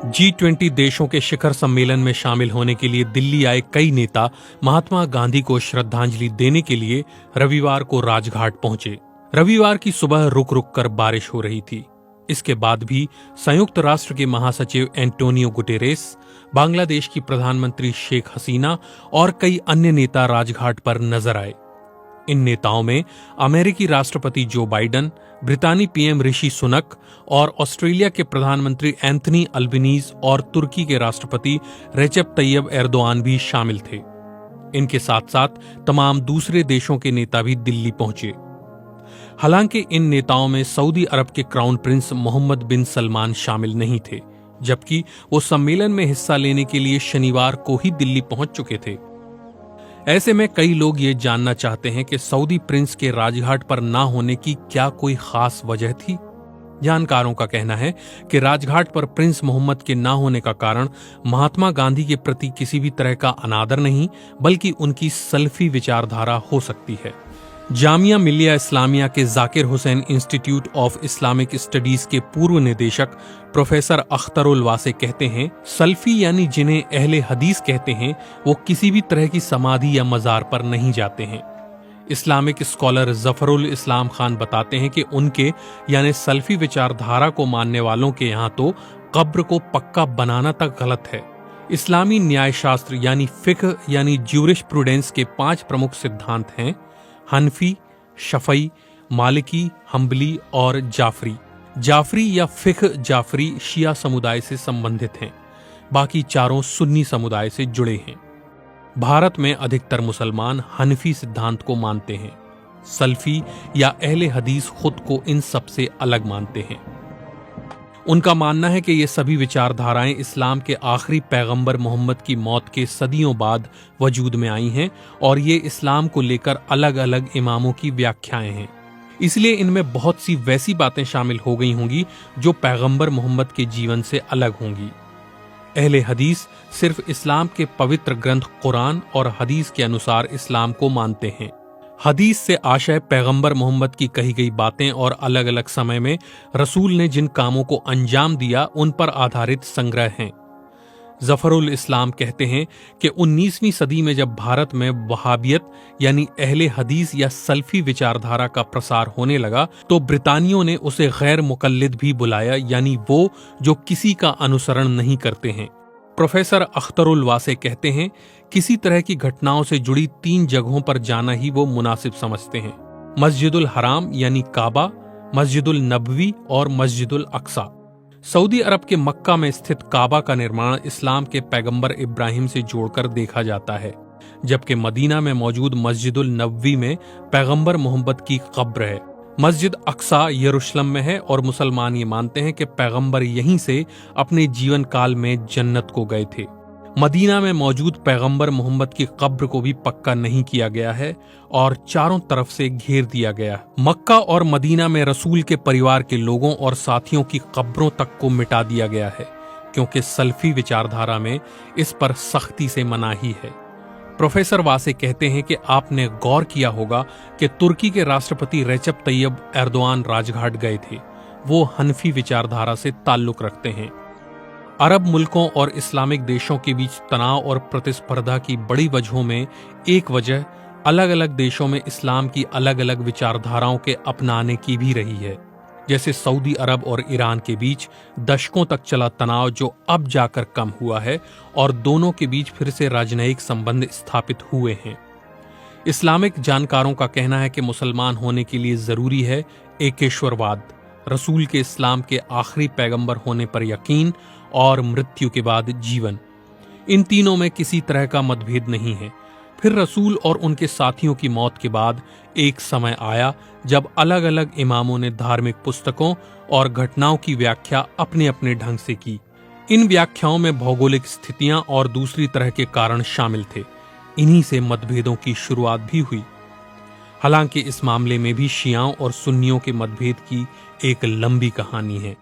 G20 देशों के शिखर सम्मेलन में शामिल होने के लिए दिल्ली आए कई नेता महात्मा गांधी को श्रद्धांजलि देने के लिए रविवार को राजघाट पहुंचे। रविवार की सुबह रुक रुक कर बारिश हो रही थी। इसके बाद भी संयुक्त राष्ट्र के महासचिव एंटोनियो गुटेरेस, बांग्लादेश की प्रधानमंत्री शेख हसीना और कई अन्य नेता राजघाट पर नजर आए। इन नेताओं में अमेरिकी राष्ट्रपति जो बाइडन, ब्रितानी पीएम ऋषि सुनक और ऑस्ट्रेलिया के प्रधानमंत्री एंथनी अल्बनीज और तुर्की के राष्ट्रपति रेचेप तैयब एर्दोआन भी शामिल थे। इनके साथ साथ तमाम दूसरे देशों के नेता भी दिल्ली पहुंचे। हालांकि इन नेताओं में सऊदी अरब के क्राउन प्रिंस मोहम्मद बिन सलमान शामिल नहीं थे, जबकि वो सम्मेलन में हिस्सा लेने के लिए शनिवार को ही दिल्ली पहुंच चुके थे। ऐसे में कई लोग ये जानना चाहते हैं कि सऊदी प्रिंस के राजघाट पर ना होने की क्या कोई खास वजह थी। जानकारों का कहना है कि राजघाट पर प्रिंस मोहम्मद के ना होने का कारण महात्मा गांधी के प्रति किसी भी तरह का अनादर नहीं, बल्कि उनकी सल्फी विचारधारा हो सकती है। जामिया मिलिया इस्लामिया के Zakir Hussain institute of Islamic studies के पूर्व निदेशक प्रोफेसर अख्तरुल वासे कहते हैं, सल्फी यानी जिन्हें अहले हदीस कहते हैं, वो किसी भी तरह की समाधि या मजार पर नहीं जाते हैं। इस्लामिक स्कॉलर जफरुल इस्लाम खान बताते हैं कि उनके यानी सल्फी विचारधारा को मानने वालों के यहाँ तो कब्र को पक्का बनाना तक गलत है। इस्लामी न्याय शास्त्र यानी फिक्ह यानी ज्यूरिश प्रूडेंस के 5 प्रमुख सिद्धांत हैं: हनफी, शफई, मालिकी, हम्बली और जाफरी। जाफरी या फिक्ह जाफरी शिया समुदाय से संबंधित हैं, बाकी चारों सुन्नी समुदाय से जुड़े हैं। भारत में अधिकतर मुसलमान हनफी सिद्धांत को मानते हैं। सल्फी या अहले हदीस खुद को इन सब से अलग मानते हैं। उनका मानना है कि ये सभी विचारधाराएं इस्लाम के आखिरी पैगंबर मोहम्मद की मौत के सदियों बाद वजूद में आई हैं और ये इस्लाम को लेकर अलग अलग इमामों की व्याख्याएं हैं। इसलिए इनमें बहुत सी वैसी बातें शामिल हो गई होंगी जो पैगंबर मोहम्मद के जीवन से अलग होंगी। अहले हदीस सिर्फ इस्लाम के पवित्र ग्रंथ कुरान और हदीस के अनुसार इस्लाम को मानते हैं। हदीस से आशय पैगंबर मोहम्मद की कही गई बातें और अलग अलग समय में रसूल ने जिन कामों को अंजाम दिया उन पर आधारित संग्रह हैं। जफरुल इस्लाम कहते हैं कि 19वीं सदी में जब भारत में वहाबियत यानी अहले हदीस या सल्फी विचारधारा का प्रसार होने लगा तो ब्रितानियों ने उसे गैर मुकल्लिद भी बुलाया, यानी वो जो किसी का अनुसरण नहीं करते हैं। प्रोफेसर अख्तरुल वासे कहते हैं, किसी तरह की घटनाओं से जुड़ी 3 जगहों पर जाना ही वो मुनासिब समझते हैं: मस्जिदुल हराम यानी काबा, मस्जिदुल नबवी और मस्जिदुल अक्सा। सऊदी अरब के मक्का में स्थित काबा का निर्माण इस्लाम के पैगंबर इब्राहिम से जोड़कर देखा जाता है, जबकि मदीना में मौजूद मस्जिदुल नबवी में पैगंबर मोहम्मद की कब्र है। मस्जिद अक्सा यरूशलेम में है और मुसलमान ये मानते हैं कि पैगंबर यहीं से अपने जीवन काल में जन्नत को गए थे। मदीना में मौजूद पैगंबर मोहम्मद की कब्र को भी पक्का नहीं किया गया है और चारों तरफ से घेर दिया गया। मक्का और मदीना में रसूल के परिवार के लोगों और साथियों की कब्रों तक को मिटा दिया गया है, क्योंकि सल्फी विचारधारा में इस पर सख्ती से मनाही है। प्रोफेसर वासे कहते हैं कि आपने गौर किया होगा कि तुर्की के राष्ट्रपति रेचेप तैयब एर्दोआन राजघाट गए थे। वो हनफी विचारधारा से ताल्लुक रखते हैं। अरब मुल्कों और इस्लामिक देशों के बीच तनाव और प्रतिस्पर्धा की बड़ी वजहों में एक वजह अलग अलग देशों में इस्लाम की अलग अलग विचारधाराओं के अपनाने की भी रही है। जैसे सऊदी अरब और ईरान के बीच दशकों तक चला तनाव जो अब जाकर कम हुआ है और दोनों के बीच फिर से राजनयिक संबंध स्थापित हुए हैं। इस्लामिक जानकारों का कहना है कि मुसलमान होने के लिए जरूरी है एकेश्वरवाद, रसूल के इस्लाम के आखिरी पैगंबर होने पर यकीन और मृत्यु के बाद जीवन। इन तीनों में किसी तरह का मतभेद नहीं है। फिर रसूल और उनके साथियों की मौत के बाद एक समय आया जब अलग अलग इमामों ने धार्मिक पुस्तकों और घटनाओं की व्याख्या अपने अपने ढंग से की। इन व्याख्याओं में भौगोलिक स्थितियां और दूसरी तरह के कारण शामिल थे। इन्हीं से मतभेदों की शुरुआत भी हुई। हालांकि इस मामले में भी शियाओं और सुन्नियों के मतभेद की एक लंबी कहानी है।